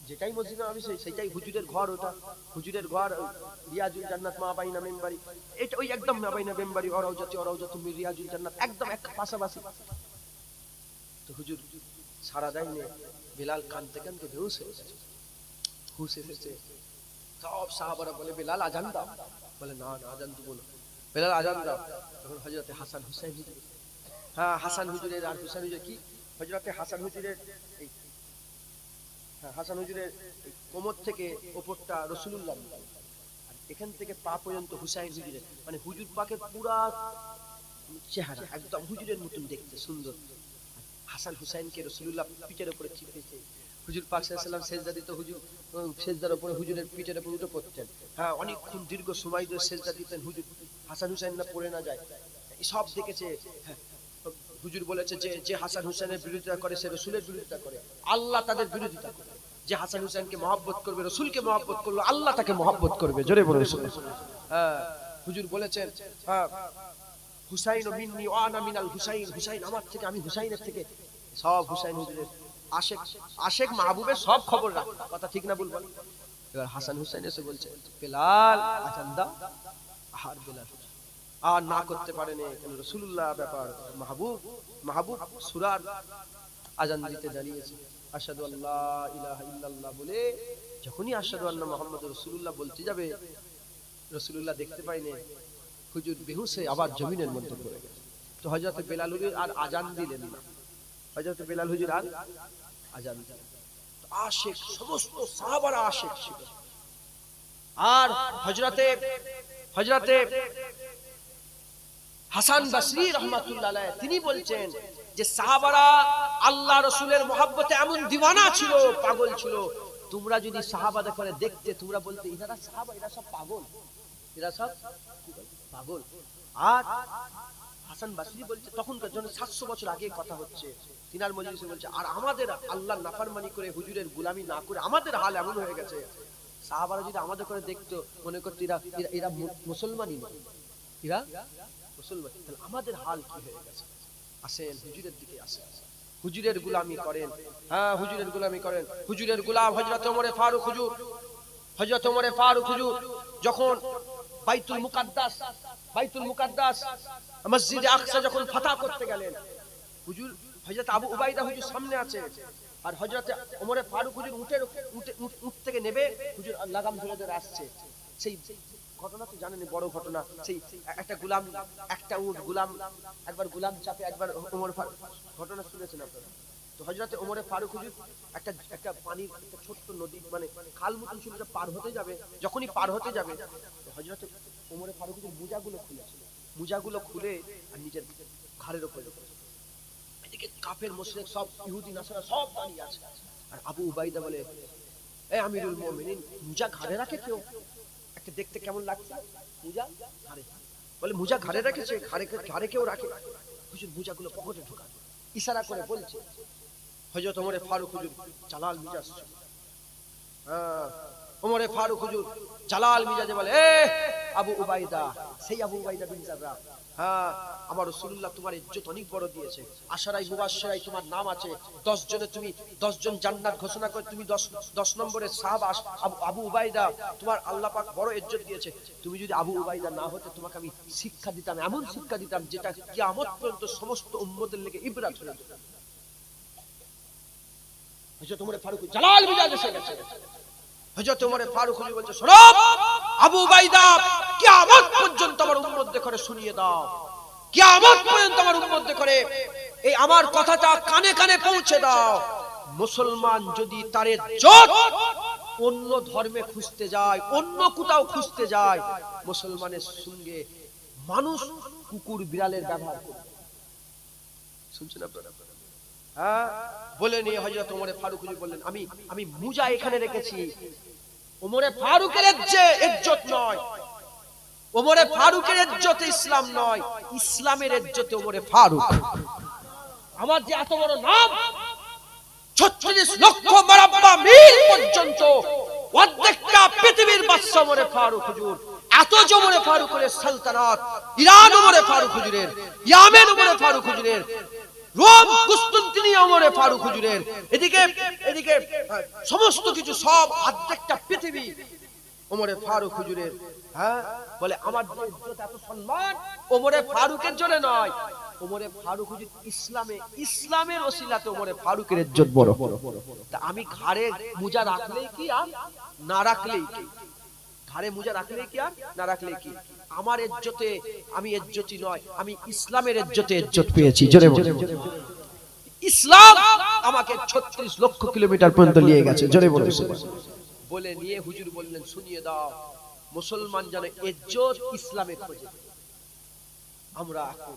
যেটাই মসজিদে নববী শরীফ সেটাই হুজুরের ঘর, ওটা হুজুরের ঘর, রিয়াজুল জান্নাত মা বাইনা মেম্বারি, এটা ওই একদম মা বাইনা মেম্বারি অরাউজাতু মির রিয়াজুল জান্নাত একদম এক পাশাপাশি। তো হুজুর সারা দেয়নি, বেলাল কাঁদতে কাঁদতে বেহুশ হয়ে গেছে, হুশ এসেছে। সব সাহাবারা বলে বেলাল আজান দাও, বলে না আজান দেবো না, বেলাল আজান দাও। তখন হযরতে হাসান হুসাইন হুজুর, হ্যাঁ হাসান হুজুরের আর হুসাইন হুজুর কি হযরতে হাসান হুজুরের এই হাসান হুজুরের কোমর থেকে উপরটা রাসূলুল্লাহ, আর এখান থেকে পা পর্যন্ত হুসাইন হুজুরের, মানে হুজুর পাকের পুরা চেহারা একদম হুজুরের মতন দেখতে সুন্দর। হাসান হুসাইনকে রাসূলুল্লাহ পিঠের উপরে চিপেছে, হুজুর পাক সাল্লাল্লাহু আলাইহি ওয়াসাল্লাম সেজদা দিত, হুজুর সেজদার উপরে হুজুরের পিঠের উপরে উঠে পড়তেন। হ্যাঁ, অনেকক্ষণ দীর্ঘ সময় ধরে সেজদা দিতেন হুজুর, হাসান হুসাইন না পড়ে না যায়, সব দেখেছে। হ্যাঁ, হুজুর বলেছে যে হাসান হুসাইনের বিরোধিতা করে সে রাসূলের বিরোধিতা করে, আল্লাহ তাদের বিরোধিতা করে। যে হাসান হুসাইনকে মহব্বত করবে, রাসূলকে মহব্বত করবে, আল্লাহ তাকে মহব্বত করবে। জোরে বলে সুবহানাল্লাহ। হ্যাঁ, হুজুর বলেছেন হ্যাঁ হুসাইন মিন্নি ওয়া আনা মিনাল হুসাইন, হুসাইন আমার থেকে, আমি হুসাইনের থেকে। সব হুসাইন হুজুরের আশিক মাহবুবের সব খবর রাখ, কথা ঠিক না বলবেন? এবার হাসান হুসাইন এসে বলছে বেলাল আজান দাও, আর বেলাল আর না করতে পারেনি, কেন রাসূলুল্লাহ ব্যাপার, মাহবুব সূরার আজান দিতে দাঁড়িয়েছে। আশহাদু আল্লা ইলাহা ইল্লাল্লাহ বলে যখনই আশহাদু আন্না মুহাম্মাদুর রাসূলুল্লাহ বলতে যাবে, রাসূলুল্লাহ দেখতে পাইনি, হুজুর বেহুশ হয়ে আবার জমিনের মধ্যে পড়ে গেছে। তো হযরত বেলাল হুজুর আর আজান দিলেন না, হযরত বেলাল হুজুর আর আজান দিলেন। আশিক সমস্ত সাহাবারা আশিক ছিল। আর হযরতে হাসান বসরি রাহমাতুল্লাহ আলাইহি তিনি বলছেন যে সাহাবারা আল্লাহ রাসূলের মহব্বতে এমন দিওয়ানা ছিল, পাগল ছিল, তোমরা যদি সাহাবাদের করে দেখতে তোমরা বলতে এরা সাহাবা, এরা সব পাগল, এরা সব পাগল। আর হাসান বসরি বলছে তখনকার জন্য 700 বছর আগে কথা হচ্ছে, তিনার মজলিসে বলছে আর আমাদের আল্লাহর নাফরমানি করে হুজুরের গোলামি না করে আমাদের হাল এমন হয়ে গেছে, সাহাবারা যদি আমাদের করে দেখতো মনে করতো এরা মুসলমানই নয়, এরা মুসলমান, তাহলে আমাদের হাল কি হয়ে গেছে। আসেন হুজুরের দিকে আসেন, হুজুরের গোলামি করেন। হ্যাঁ, হুজুরের গোলামি করেন। হুজুরের গোলাম হযরত ওমর ফারুক হুজুর, হযরত ওমর ফারুক হুজুর যখন বাইতুল মুকাদ্দাস মসজিদে আকসা যখন ফাতা করতে গেলেন, হুজুর হযরত আবু উবাইদা হুজুর সামনে আছে, আর হযরত ওমর ফারুক হুজুর উট থেকে নেবে, হুজুর লাগাম ধরে ধরে আসছে। সেই ঘটনা তো জানেন, বড় ঘটনা। সেই একটা গোলাম, একটা উট গোলাম, একবার গোলাম চাপে, একবার ওমর ফারুক, ঘটনা শুনেছেন আপনারা? তো হযরত ওমর ফারুক হুজুর একটা পানির একটা ছোট্ট নদী, মানে খাল মতন ছিল, পার হতে যাবে, যখনই পার হতে যাবে হযরত ওমর ফারুক হুজুর মোজাগুলো খুলেছিল, মুজাগুলো খুলে আর নিজের ঘাড়ের উপরে এদিকে কাফের মুশরিক সব ইহুদি নাসারা সব দাঁড়িয়ে আছে আর আবু উবাইদা বলে এ আমিরুল মুমিনিন মুজা ঘাড়ে রাখে কেউ একটা দেখতে কেমন লাগছে মুজা ঘাড়ে বলে মুজা ঘাড়ে রাখেছে ঘাড়ে কেউ রাখে হুজুর মুজাগুলো পকেটে ঢোকান ইশারা করে বলছে হযরত ওমর ফারুক হুজুর জালাল মিজাজ হ্যাঁ ওমর ফারুক হুজুর জালাল মিজাজে বলে এ আবু উবাইদা সেই আবু উবাইদা বিন জাররাহ হ্যাঁ আমার রাসূলুল্লাহ তোমার ইজ্জত অনেক বড় দিয়েছে আশারাই মুবাশশিরাই তোমার নাম আছে 10 জনে তুমি 10 জন জান্নাত ঘোষণা করে তুমি 10 নম্বরের সাহাবা আবু উবাইদা তোমার আল্লাহ পাক বড় ইজ্জত দিয়েছে তুমি যদি আবু উবাইদা না হতে তোমাকে আমি শিক্ষা দিতাম এমন শিক্ষা দিতাম যেটা কিয়ামত পর্যন্ত সমস্ত উম্মতের লেগে ইবরাত হয়ে যাবে হযরত ওমর ফারুক জালাল মিজাজ এসে গেছে হযরত ওমর ফারুক বলছে শোনো আবু উবাইদা কিয়ামত পর্যন্ত আমার উম্মতদের করে শুনিয়ে দাও কিয়ামত পর্যন্ত আমার উম্মতদের করে এই আমার কথাটা কানে কানে পৌঁছে দাও মুসলমান যদি তার ইজ্জত অন্য ধর্মে খুঁজতে যায় অন্য কোথাও খুঁজতে যায় মুসলমানের সঙ্গে মানুষ কুকুর বিড়ালের ব্যবহার করে শুনছেন আপনারা হ্যাঁ বলে নিয়ে হযরত ওমর ফারুক বললেন আমি মুজা এখানে রেখেছি ওমর ফারুকের ইজ্জত নয় ওমর ফারুকের ইজ্জতে ইসলাম নয় ইসলামের ইজ্জতে ওমর ফারুক আমার যে এত বড় নাম 36 লক্ষ মারাব্বা মিল পর্যন্ত অর্ধেকটা পৃথিবীর বাদশা ওমর ফারুক হুজুর এত যে ওমর ফারুকের সালতানাত ইরান ওমর ফারুক হুজুরের ইয়ামেন ওমর ফারুক হুজুরের রোম কুস্তান্তিনিয়া ওমর ফারুক হুজুরের এদিকে সমস্ত কিছু সব অর্ধেকটা পৃথিবী ওমর ফারুক হুজুরের হ্যাঁ বলে আমার যে ইজ্জত এত সম্মান ওমর ফারুকের জন্য নয় ওমর ফারুক হুজুর ইসলামের ওসিলাতে ওমর ফারুকের ইজ্জত বড় তা আমি ঘাড়ে মুজা রাখলেই কি আর না রাখলেই কি ঘাড়ে মুজা রাখলেই কি আর না রাখলেই কি আমার ইজ্জতে আমি ইজ্জতি নয় আমি ইসলামের ইজ্জতে ইজ্জত পেয়েছি জোরে বলে ইসলাম আমাকে 36 লক্ষ কিলোমিটার পর্যন্ত নিয়ে গেছে জোরে বলে বলে নিয়ে হুজুর বললেন শুনিয়ে দাও মুসলমান যেন ইজ্জত ইসলামে খোঁজে আমরা এখন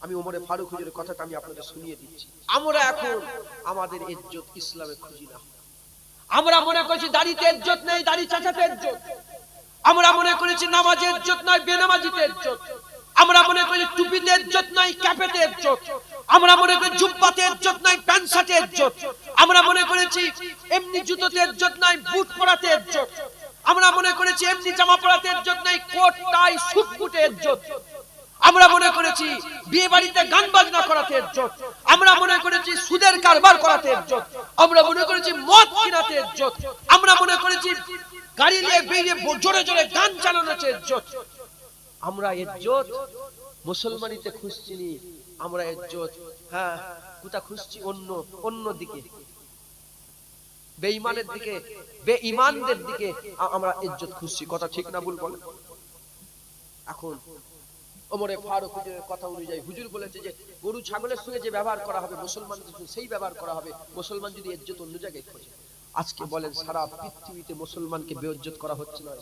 আমি ওমর ফারুক হুজুরের কথাটা আমি আপনাদের শুনিয়ে দিচ্ছি আমরা এখন আমাদের ইজ্জত ইসলামে খুঁজি না আমরা মনে করছি দাড়িতে ইজ্জত নেই দাড়ি চাচাতে ইজ্জত আমরা মনে করেছি নামাজে ইজ্জত নয় বেনামাজিতে ইজ্জত আমরা মনে করি টুপিতে ইজ্জত নয় ক্যাপেতে ইজ্জত আমরা মনে করি জুব্বাতে ইজ্জত নয় প্যান্ট শার্টে ইজ্জত আমরা মনে করেছি এমনি জুতোতে ইজ্জত নয় বুট পরাতে ইজ্জত আমরা মনে করেছি এমনি জামা পরাতে ইজ্জত নয় কোট টাই স্যুট বুটে ইজ্জত আমরা মনে করেছি বিয়ে বাড়িতে গান বাজনা করাতে ইজ্জত আমরা মনে করেছি সুদের কারবার করাতে ইজ্জত আমরা মনে করেছি মদ কিনাতে ইজ্জত আমরা মনে করেছি গাড়ি নিয়ে বেরিয়ে জোরে জোরে গান চালানোতে ইজ্জত আমরা ইজ্জত মুসলমানিতে খুঁজছি নি আমরা ইজ্জত হ্যাঁ কোথা খুঁজছি অন্য দিকে বেঈমানের দিকে বেঈমানদের দিকে আমরা ইজ্জত খুঁজছি কথা ঠিক না ভুল বলেন এখন ওমর ফারুক হুজুরের কথা অনুযায়ী হুজুর বলেছে যে গরু ছাগলের সঙ্গে যে ব্যবহার করা হবে মুসলমানদের সঙ্গে সেই ব্যবহার করা হবে মুসলমান যদি ইজ্জত অন্য জায়গায় খোঁজে আজকে বলেন সারা পৃথিবীতে মুসলমানকে বেইজ্জত করা হচ্ছে না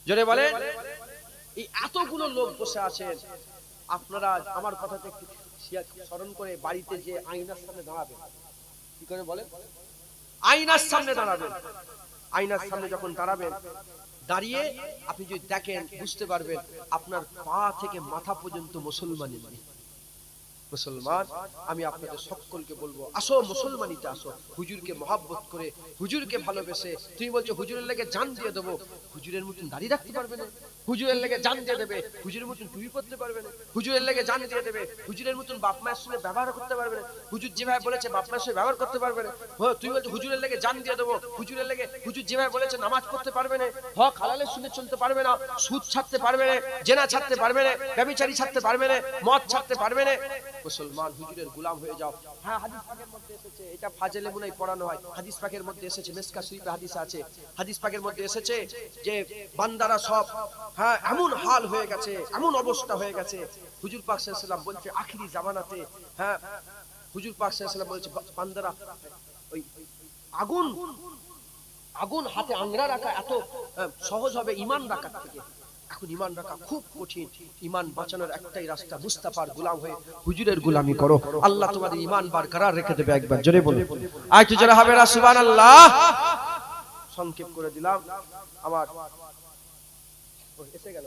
জোরে বলেন এই এতগুলো লোক বসে আছেন আপনারা আমার কথাটা একটু স্মরণ করে বাড়িতে যে আয়নার সামনে দাঁড়াবেন কি করে বলেন আয়নার সামনে দাঁড়াবেন আয়নার সামনে যখন দাঁড়াবেন দাঁড়িয়ে আপনি যদি দেখেন বুঝতে পারবেন আপনার পা থেকে মাথা পর্যন্ত মুসলমানের মুসলমান আমি আপনাদের সকলকে বলবো আসো মুসলমানিতে আসো হুজুরকে মহব্বত করে হুজুরকে ভালোবেসে তুমি বলছো হুজুরের লেগে জান দিয়ে দেবো হুজুরের মতন দাড়ি রাখতে পারবে না হুজুরের লেগে জান দিয়ে দেবে হুজুরের মতন টুপি পরতে পারবে না হুজুরের লেগে জান দিয়ে দেবে হুজুরের মতন বাপ মায়ের সঙ্গে ব্যবহার করতে পারবে না হুজুর যেভাবে বলেছে বাপ মায়ের সঙ্গে ব্যবহার করতে পারবে না তুমি বলছো হুজুরের লেগে জান দিয়ে দেবো হুজুরের লেগে হুজুর যেভাবে বলেছে নামাজ পড়তে পারবে না হক হালালের শুনে চলতে পারবে না সুদ ছাড়তে পারবে না জেনা ছাড়তে পারবে না ব্যভিচারী ছাড়তে পারবে না মদ ছাড়তে পারবে না মুসলমান হুজুরের গোলাম হয়ে যাও হ্যাঁ হাদিস পাকের মধ্যে এসেছে এটা ফাজেলে মুনায় পড়ানো হয় হাদিস পাকের মধ্যে এসেছে মিসকা শরীফে হাদিস আছে হাদিস পাকের মধ্যে এসেছে যে বান্দারা সব হ্যাঁ এমন হাল হয়ে গেছে এমন অবস্থা হয়ে গেছে হুজুর পাক সাল্লাল্লাহু আলাইহি ওয়াসাল্লাম বলছে আখিরি জামানাতে হ্যাঁ হুজুর পাক সাল্লাল্লাহু আলাইহি ওয়াসাল্লাম বলছে বান্দারা ওই আগুন হাতে আংরা রাখা এত সহজ হবে ঈমান রাখার থেকে এখন ঈমান রাখা খুব কঠিন। ঈমান বাঁচানোর একটাই রাস্তা, মুস্তাফার গোলাম হয়ে হুজুরের গোলামি করো, আল্লাহ তোমাদের ঈমান বরকরার রেখে দেবে। একবার জোরে বলো আরেকটু জোরে হবে না সুবহানাল্লাহ। সংক্ষেপ করে দিলাম আমার এসে গেল।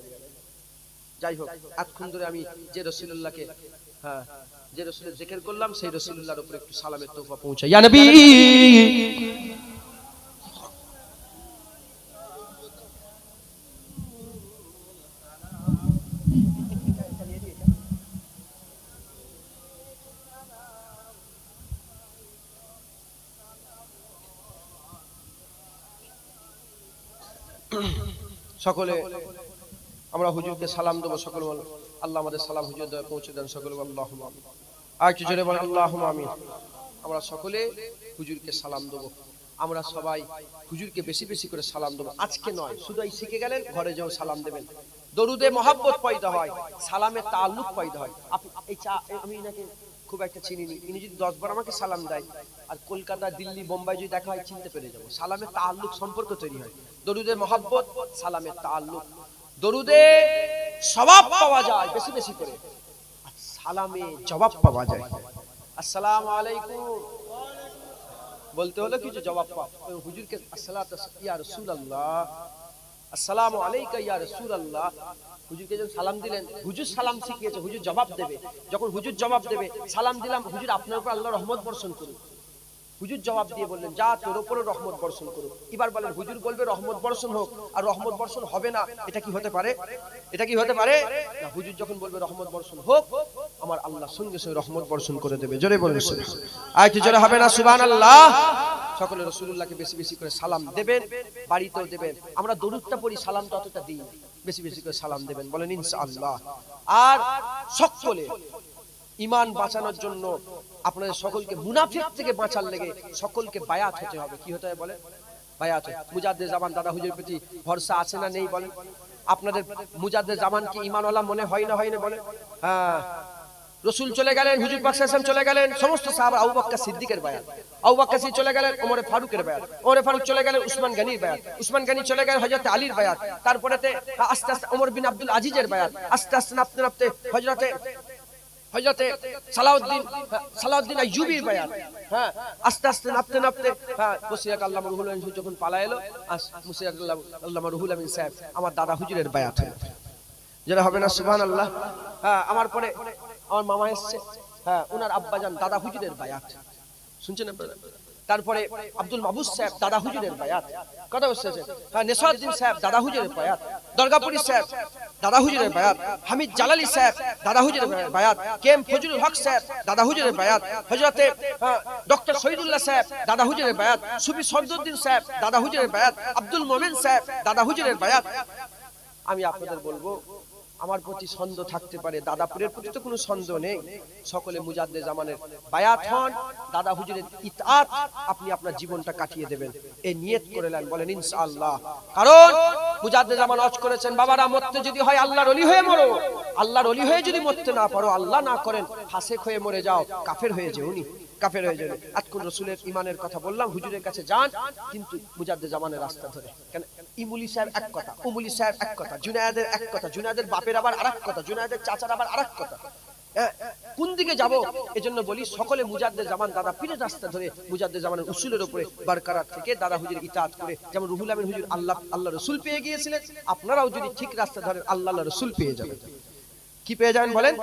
যাই হোক, এতক্ষণ ধরে আমি যে রাসূলুল্লাহকে যে রাসূলের জিকির করলাম সেই রাসূলুল্লাহর উপর একটু সালামের তোফা পৌঁছাই। ইয়া নবী সকলে আমরা হুজুরকে সালাম দেব। সকলে বল আল্লাহ আমাদের সালাম হুজুর দয়া পৌঁছে দেন। সকলে বল আল্লাহুম্মা আমিন। আর একটু জোরে বল আল্লাহুম্মা আমিন। আমরা সকলে হুজুরকে সালাম দেব। আমরা সবাই হুজুরকে বেশি বেশি করে সালাম দেব। আজকে নয়, শুধু এই শিখে গেলেন, ঘরে যেও সালাম দেবেন। দরুদে মহব্বত পয়দা হয়, সালামে তাআল্লুক পয়দা হয়। আমি এনাকে খুব একটা চিনিনি, ইনি যদি 10 বার আমাকে সালাম দেয় আর কলকাতা, দিল্লি, বোম্বাই যদি দেখা হয় চিনতে পেরে যাবো। সালামে তাআল্লুক, সম্পর্ক তৈরি হয়। দরুদে মহব্বত, সালামে তাআল্লুক। দরুদে সওয়াব পাওয়া যায় বেশি বেশি করে, আর সালামে জবাব পাওয়া যায়। আসসালামু আলাইকুম বলতে হলো কিছু জবাব পাও। হুজুরকে আসসালাতু ইয়া রাসূলুল্লাহ, আসসালামু আলাইকা ইয়া রাসূলুল্লাহ। হুজুরকে যখন সালাম দিলেন, হুজুর সালাম শিখিয়েছে, হুজুর জবাব দেবে। যখন হুজুর জবাব দেবে, সালাম দিলাম, হুজুর আপনার উপর আল্লাহর রহমত বর্ষণ করুন। হুজুর জবাব দিয়ে বললেন যা তোর উপরে রহমত বর্ষণ করুক। এবার বলেন হুজুর বলবে রহমত বর্ষণ হোক, আর রহমত বর্ষণ হবে না, এটা কি হতে পারে? এটা কি হতে পারে না? হুজুর যখন বলবে রহমত বর্ষণ হোক, আমার আল্লাহ সঙ্গে সঙ্গে রহমত বর্ষণ করে দেবে। জোরে বলেন সুবহানাল্লাহ। আর কি জোরে হবে না সুবহানাল্লাহ? সকলে রাসূলুল্লাহকে বেশি বেশি করে সালাম দেবেন, বাড়িতেও দেবেন। আমরা দরুদটা পড়ি, সালাম ততটা দিই, বেশি বেশি করে সালাম দেবেন, বলেন ইনশাআল্লাহ। আর সকলে ঈমান বাঁচানোর জন্য আপনাদের সকলকে মুনাফিক থেকে বাঁচার লেগে সকলকে বায়াত হতে হবে। কি হতে হবে বলেন? বায়াত। মুজাদ্দিদ জামান দাদা হুজুর প্রতি ভরসা আছে না নেই বলেন? আপনাদের মুজাদ্দিদ জামান কি ঈমানওয়ালা মনে হয় না হয় না বলেন? হ্যাঁ, রাসূল চলে গেলেন, হুজুর পাক সাল্লাল্লাহু আলাইহি ওয়াসাল্লাম চলে গেলেন, সমস্ত সাহাবা, আবু বকর সিদ্দিকের বায়াত। আবু বকর সিদ্দিক চলে গেলেন, ওমর ফারুকের বায়াত। ওমর ফারুক চলে গেলেন, উসমান গনির বায়াত। উসমান গনি চলে গেলেন, হযরত আলীর বায়াত। তারপরেতে আস্তে আস্তে ওমর বিন আব্দুল আজিজের বায়াত। আস্তে আস্তে নাপতে নাপতে হযরতে সালাউদ্দিন আইয়ুবীর বায়াত। হ্যাঁ, আস্তে আস্তে নাপতে নাপতে মুসিরাত আল্লামা রুহুল আমিন যখন পালা এলো, মুসিরাত আল্লামা রুহুল আমিন সাহেব আমার দাদা হুজুরের বায়াত হলো। যেটা হবে না সুবহানাল্লাহ। হ্যাঁ, আমার পরে আমার মামা এসেছে, হ্যাঁ, ওনার আব্বাজান দাদা হুজুরের বায়াত। শুনছেন আপনারা? তারপরে আব্দুল মাহবুব সাহেব দাদা হুজুরের বায়াত। কথা বুঝছেন? হ্যাঁ, নেসারউদ্দিন সাহেব দাদা হুজুরের বায়াত। দরগাপুরি সাহেব দাদা হুজুরের বায়াত। হামিদ জালালি সাহেব দাদা হুজুরের বায়াত। কেএম ফজলুল হক সাহেব দাদা হুজুরের বায়াত। হযরতে ডক্টর শহীদুল্লাহ সাহেব দাদা হুজুরের বায়াত। সুফি সরদুদ্দিন সাহেব দাদা হুজুরের বায়াত। আব্দুল মোমেন সাহেব দাদা হুজুরের বায়াত। আমি আপনাদের বলবো, আমার প্রতি সন্দেহ থাকতে পারে, দাদাপুরের প্রতি তো কোনো সন্দেহ নেই। সকলে মুজাদ্দিদ জামানের বায়াত হন, দাদা হুজুরের ইতাআত আপনি আপনার জীবনটা কাটিয়ে দেবেন, এই নিয়ত করে নেন, বলেন ইনশাআল্লাহ। কারণ মুজাদ্দিদ জামান ওয়াজ করেছেন, বাবারা মরতে যদি হয় আল্লাহর ওলি হয়ে মরো, আল্লাহর ওলি হয়ে যদি মরতে না পারো, আল্লাহ না করেন ফাসিক হয়ে মরে যাও, কাফের হয়ে যেওনি, কাফের হয়ে যাবে। আজকে রাসূলের ঈমানের কথা বললাম, হুজুরের কাছে যান, কিন্তু মুজাদ্দিদ জামানের রাস্তা ধরে। কেন? ইমুলি সাহেব এক কথা, উমুলি সাহেব এক কথা, জুনায়েদের এক কথা, জুনায়েদের বাপের আবার আরেক কথা, জুনায়েদের চাচার আবার আরেক কথা। কোন দিকে যাব? এজন্য বলি সকলে মুজাদ্দিদ জামান দাদা পীরের রাস্তা ধরে মুজাদ্দিদ জামানের উসুলের উপরে বরকরার থেকে দাদা হুজুরের ইতাআত করে, যেমন রুহুল আমিন হুজুর আল্লাহ রাসূল পেয়ে গিয়েছিলেন, আপনারাও যদি ঠিক রাস্তা ধরেন আল্লাহ রাসূল পেয়ে যাবেন। কি পেয়ে যাবেন বলেন?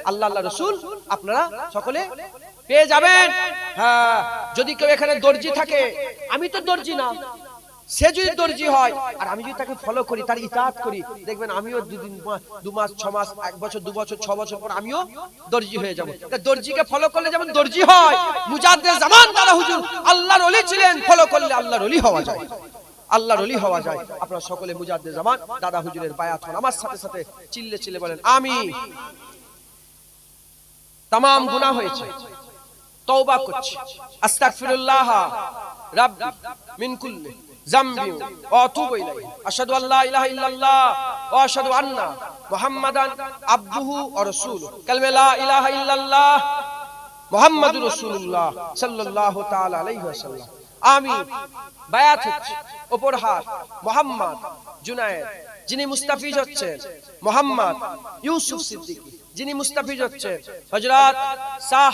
আল্লাহ রাসূল আপনারা সকলে পেয়ে যাবেন। হ্যাঁ, যদি কেউ এখানে দর্জি থাকে, আমি তো দর্জি না, সে যদি দর্জি হয় আর আমি যদি তাকে ফলো করি, তার ইতাআত করি, দেখবেন আমিও 2 মাস 6 মাস 1 বছর 2 বছর 6 বছর পর আমিও দর্জি হয়ে যাব। তা দর্জিকে ফলো করলে যেমন দর্জি হয়, মুজাদ্দিদ জামান দাদা হুজুর আল্লাহর ওলি ছিলেন, ফলো করলে আল্লাহর ওলি হওয়া যায়, আল্লাহর ওলি হওয়া যায়। আপনারা সকলে মুজাদ্দিদ জামান দাদা হুজুরের বায়াত হন। আমার সাথে সাথে চিল্লে চিল্লে বলেন আমি। तमाम गुनाह হয়েছে, তওবা করছি, আস্তাগফিরুল্লাহ রাব্বি মিন কুল্লি যামবি ওয়া আতুবু ইলাইহি, আশহাদু আল্লা ইলাহা ইল্লাল্লাহ ওয়া আশহাদু আন্না মুহাম্মাদান আবদুহু ওয়া রাসূলুহু, কালমা লা ইলাহা ইল্লাল্লাহ মুহাম্মাদুর রাসূলুল্লাহ সাল্লাল্লাহু তাআলা আলাইহি ওয়াসাল্লাম। আমি বায়াত হচ্ছি, ওপর হাত, মুহাম্মদ জুনায়েদ, যিনি মুস্তাফিজ হচ্ছেন মোহাম্মদ ইউসুফ সিদ্দিকী, যিনি মুস্তাফিজ হচ্ছেন হযরত শাহ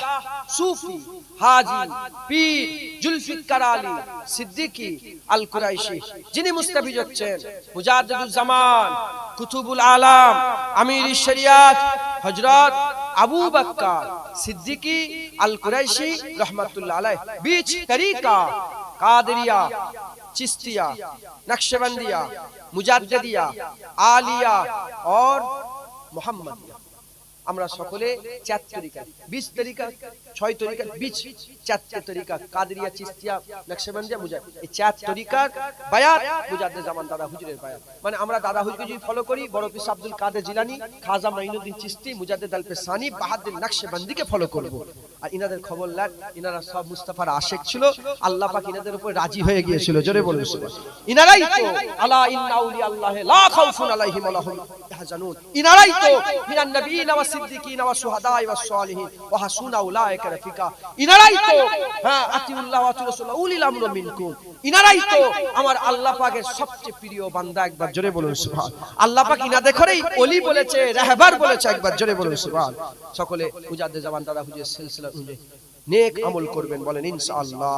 সুফি হাজী পীর জুলফিকার আলী সিদ্দিকী আল কুরাইশি, যিনি মুস্তাফিজ হচ্ছেন মুজাদ্দিদুজ জামান কুতুবুল আলাম আমির শরিয়াত হযরত আবু বকর সিদ্দিকী আল কুরাইশি रहमतुल्लाह अलैह। बीच तरीका कादरिया, चिश्तिया, नक्शबंदिया, मुजाद्दिदिया, आलिया और मोहम्मदिया, আমরা সকলে 4 তরিকা, 20 তরিকা, 6 তরিকা, 20 4 তরিকা, কাদরিয়া, চিশতিয়া, নকশবন্দিয়া, মুজাদ্দিদ, এই 4 তরিকার বায়াত মুজাদ্দিদ জামান দাদা হুজুরের বায়াত। মানে আমরা দাদা হুজুরকে যদি ফলো করি, বড় পীর আব্দুল কাদের জিলানী, খাজা মাইনুদ্দিন চিশতি, মুজাদ্দিদ আল পেসানি, বাহাদুর নকশবন্দিকে ফলো করব। আর ইনাদের খবর লাগ, ইনারা সব মুস্তাফার আশিক ছিল, আল্লাহ পাক ইনাদের উপর রাজি হয়ে গিয়েছিল। জোরে বলুন সুবহানাল্লাহ। ইনারাই তো আলা ইন্না আউলিয়া আল্লাহ লা খাউফুন আলাইহিম ওয়া লাহুম ইয়াহজানুন, ইনারাই তো মিনান নবিয়িনা ওয়া সিদ্দিকিনা ওয়া শুহাদাই ওয়া সালিহিন ওয়া হাসুনা উলাইকা রাফিকা, ইনারাই তো হ্যাঁ আতিউল্লাহ ওয়া রাসূলুল্লাহ উলিল আমরি মিনকুম, ইনারাই তো আমার আল্লাহ পাকের সবচেয়ে প্রিয় বান্দা। একবার জোরে বলুন সুবহানাল্লাহ। আল্লাহ পাক ইনাদের করেই ওলি বলেছে, রাহবার বলেছে। একবার জোরে বলুন সুবহানাল্লাহ। সকলে মুজাদ্দিদ জামান দাদা হুজুরের সিলসিলা অনুযায়ী নেক আমল করবেন, বলেন ইনশাআল্লাহ।